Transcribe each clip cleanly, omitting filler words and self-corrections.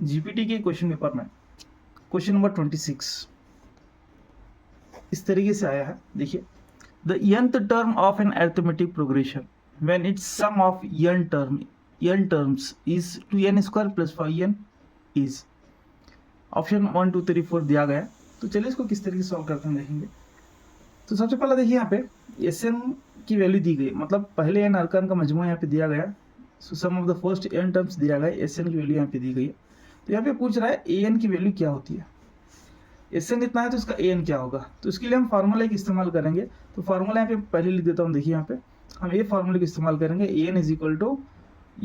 GPT के question paper में question number 26 इस तरीके से आया है। देखिए, the nth term of an arithmetic progression when its sum of n terms is 2n square plus 5n is. Option 1 2 3 4 दिया गया है। तो चलिए इसको किस तरीके से सॉल्व करते हैं देखेंगे। तो सबसे पहले देखिए, यहाँ पे Sn की वैल्यू दी गई, मतलब पहले n अरकान का मजमूआ यहाँ पे दिया गया। So sum of the first n terms दिया गया, Sn की वैल्यू यहाँ पे दी गई है। तो यहाँ पे पूछ रहा है an की वैल्यू क्या होती है। Sn इतना है तो इसका an क्या होगा। तो इसके लिए हम फार्मूला का इस्तेमाल करेंगे। तो फार्मूला यहाँ पे पहले लिख देता हूँ। देखिए, यहाँ पे हम ये फार्मूले का इस्तेमाल करेंगे, an is equal to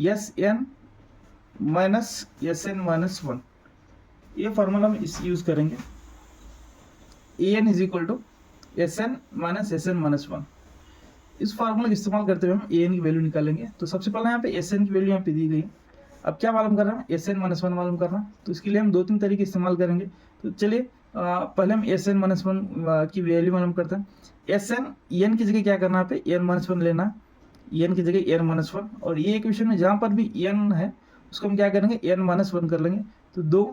Sn minus Sn minus 1। ये फार्मूला हम इस यूज करेंगे, an is equal to Sn minus Sn minus 1। इस फार्मूला का इस्तेमाल करते हुए हम an की वैल्यू निकालेंगे। तो सबसे पहले यहाँ पे Sn की वैल्यू यहाँ पे दी गई। अब क्या मालूम कर रहे हैं, Sn माइनस 1 मालूम करना। तो इसके लिए हम 2-3 तरीके इस्तेमाल करेंगे। तो चलिए पहले हम Sn माइनस 1 की वैल्यू मालूम करते हैं। Sn n की जगह क्या करना है, पे n माइनस 1 लेना, n की जगह n माइनस 1। और ये इक्वेशन में जहाँ पर भी n है उसको हम क्या करेंगे, n माइनस 1 कर लेंगे। तो 2,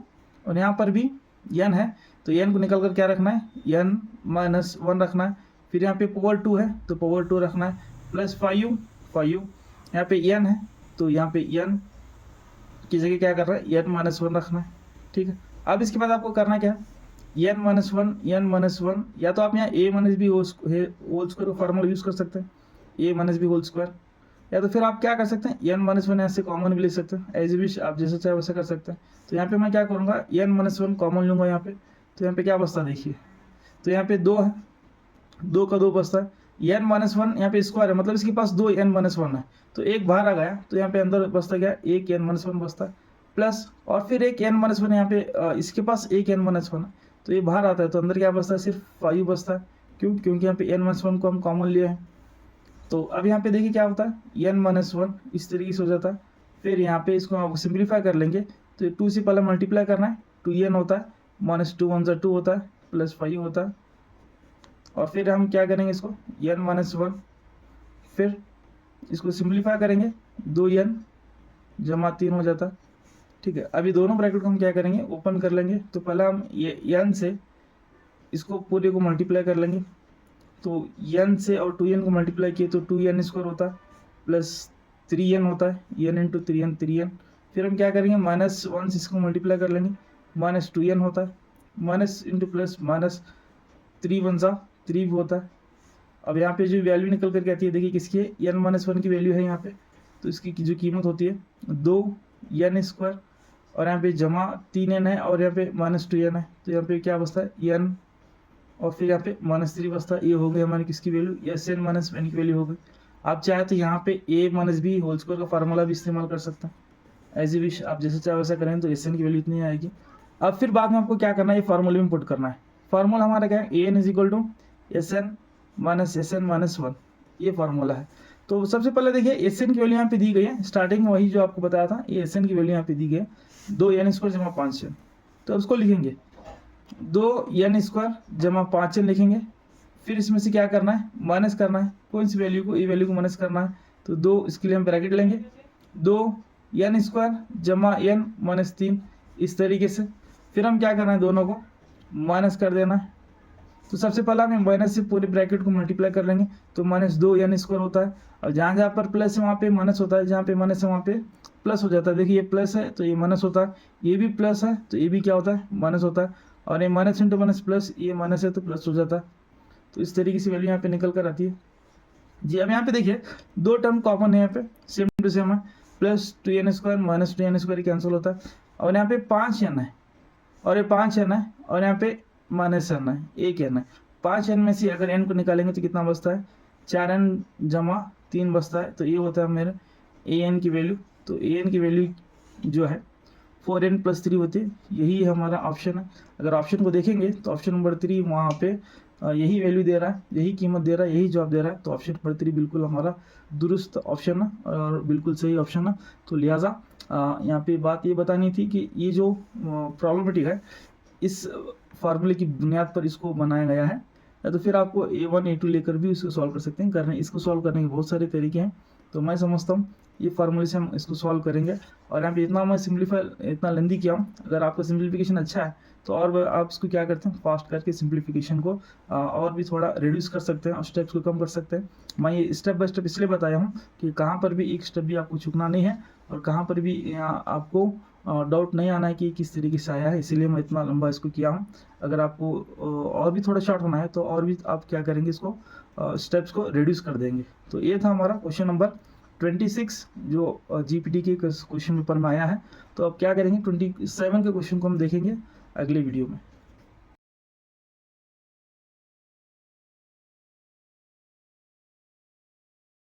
और यहाँ पर भी n है तो n को निकल कर क्या रखना है, n माइनस 1 रखना है। फिर यहाँ पे पावर 2 है तो पावर 2 रखना है, प्लस 5 यहाँ पे n है तो यहाँ पे n की जगह क्या कर रहा है, n माइनस 1 रखना है। ठीक है, अब इसके बाद आपको करना क्या है, n माइनस 1 या तो आप यहाँ a minus B whole square का फार्मूला यूज कर सकते हैं, a minus B whole square. या तो फिर आप क्या कर सकते हैं, n माइनस 1 ऐसे कॉमन भी ले सकते हैं, एज विश आप जैसे चाहे वैसे कर सकते हैं। तो यहाँ पे मैं क्या करूँगा, n माइनस 1 कॉमन लूँगा यहाँ पे। तो यहाँ पे क्या बचता है देखिए, तो यहाँ पे 2 है, 2 का 2 बचता है। n माइनस 1 यहाँ पे स्क्वायर है, मतलब इसके पास 2 n माइनस 1 है तो एक बाहर आ गया। तो यहाँ पे अंदर बचता गया एक n माइनस 1 बचता है, प्लस और फिर एक n माइनस 1 यहाँ पे इसके पास एक n माइनस 1 है तो ये बाहर आता है। तो अंदर क्या बचता है, सिर्फ 5 बचता है। क्यों, क्योंकि यहाँ पे n माइनस 1 को हम कॉमन लिए हैं। तो अब यहाँ पे देखिए क्या होता है, n माइनस 1 इस तरीके से हो जाता है। फिर यहाँ पे इसको आप सिंप्लीफाई कर लेंगे तो 2 से पहले मल्टीप्लाई करना है, 2n होता है, माइनस 2 1 2 होता है, प्लस 5 होता है। और फिर हम क्या करेंगे इसको, n माइनस 1, फिर इसको सिंप्लीफाई करेंगे, 2n जमा 3 हो जाता है। ठीक है, अभी दोनों ब्रैकेट को हम क्या करेंगे, ओपन कर लेंगे। तो पहले हम ये n से इसको पूरे को मल्टीप्लाई कर लेंगे। तो n से और 2n को मल्टीप्लाई किए तो 2n स्क्वायर होता है, प्लस 3n होता है, n इंटू 3n। फिर हम क्या करेंगे, माइनस 1 से इसको मल्टीप्लाई कर लेंगे, माइनस 2n होता है, माइनस इंटू प्लस माइनस 3 1 सा 3 भी होता है। अब यहाँ पे जो वैल्यू निकल करके आती है देखिए किसकी है, n माइनस 1 की वैल्यू है यहाँ पे। तो इसकी जो कीमत होती है 2n स्क्वायर, और यहाँ पे जमा 3n है और यहाँ पे माइनस 2n है। तो यहाँ पे क्या बचता है, n, और फिर यहाँ पे माइनस 3 बचता है। ये हो गई हमारी किसकी वैल्यू, Sn माइनस 1 की वैल्यू हो गई। आप चाहे तो यहाँ पे a minus B whole square का फार्मूला भी इस्तेमाल कर सकते हैं, एज ए विश आप जैसे चाहे वैसा करें। तो Sn की वैल्यू इतनी आएगी। अब फिर बाद में आपको क्या करना है, ये फार्मूले में पुट करना है। फार्मूला हमारा क्या है, an is equal to Sn minus Sn minus 1, ये फार्मूला है। तो सबसे पहले देखिए Sn की वैल्यू यहाँ पे दी गई है, स्टार्टिंग में वही जो आपको बताया था, ये Sn की वैल्यू यहाँ पे दी गई है, 2n स्क्वायर जमा 5n। तो उसको लिखेंगे 2n स्क्वायर जमा 5n लिखेंगे। फिर इसमें से क्या करना है, माइनस करना है, कौन सी वैल्यू को, ये वैल्यू को माइनस करना है। तो 2, इसके लिए हम ब्रैकेट लेंगे, 2n स्क्वायर जमा n माइनस 3, इस तरीके से। फिर हम क्या करना है, दोनों को माइनस कर देना है। तो सबसे पहले हम माइनस से पूरे ब्रैकेट को मल्टीप्लाई कर लेंगे, तो माइनस 2n स्क्वायर होता है। और जहाँ जहाँ पर प्लस है वहाँ पे माइनस होता है, जहाँ पे माइनस है वहाँ पे प्लस हो जाता है। देखिए ये प्लस है तो ये माइनस होता है, ये भी प्लस है तो ये भी क्या होता है, माइनस होता है। और ये माइनस इंटू माइनस प्लस, ये माइनस है तो प्लस हो जाता है। तो इस तरीके से वैल्यू यहाँ पे निकल कर आती है जी। अब यहाँ पे देखिए 2 टर्म कॉमन है, यहाँ पे सेम टू सेम है, plus 2n square minus 2n square cancel होता है। और यहाँ पे 5n है और ये 5n है, और यहाँ पे माइनस n है, एक n है। 5n में से अगर n को निकालेंगे तो कितना बचता है, 4n जमा 3 बचता है। तो ये होता है मेरा an की वैल्यू। तो an की वैल्यू जो है 4n प्लस 3 होती है, यही हमारा ऑप्शन है। अगर ऑप्शन को देखेंगे तो ऑप्शन नंबर 3 वहाँ पे यही वैल्यू दे रहा है, यही कीमत दे रहा है, यही जवाब दे रहा है। तो ऑप्शन नंबर 3 बिल्कुल हमारा दुरुस्त ऑप्शन है और बिल्कुल सही ऑप्शन है। तो लिहाजा यहाँ पे बात ये बतानी थी कि ये जो प्रॉब्लमेटिक है इस फार्मूले की बुनियाद पर इसको बनाया गया है। या तो फिर आपको A1 A2 लेकर भी इसको सॉल्व कर सकते हैं। इसको सॉल्व करने के बहुत सारे तरीके हैं, तो मैं समझता हूँ ये फार्मूले से हम इसको सॉल्व करेंगे। और यहाँ पे इतना मैं सिंप्लीफाई इतना लेंदी किया हूँ, अगर आपका सिंप्लीफिकेशन अच्छा है तो और आप इसको क्या करते हैं, फास्ट करके सिंप्लीफिकेशन को और भी थोड़ा रिड्यूस कर सकते हैं और स्टेप्स को कम कर सकते हैं। मैं ये स्टेप बाय स्टेप इसलिए बताया हूँ कि कहाँ पर भी एक स्टेप भी आपको चुकना नहीं है और कहाँ पर भी आपको डाउट नहीं आना है कि किस तरीके से आया है, इसीलिए मैं इतना लंबा इसको किया हूँ। अगर आपको और भी थोड़ा शॉर्ट होना है तो और भी आप क्या करेंगे, इसको स्टेप्स को रिड्यूस कर देंगे। तो ये था हमारा क्वेश्चन नंबर 26 जो जीपीटी के क्वेश्चन पेपर में आया है। तो अब क्या करेंगे, 27 के क्वेश्चन को हम देखेंगे अगले वीडियो में।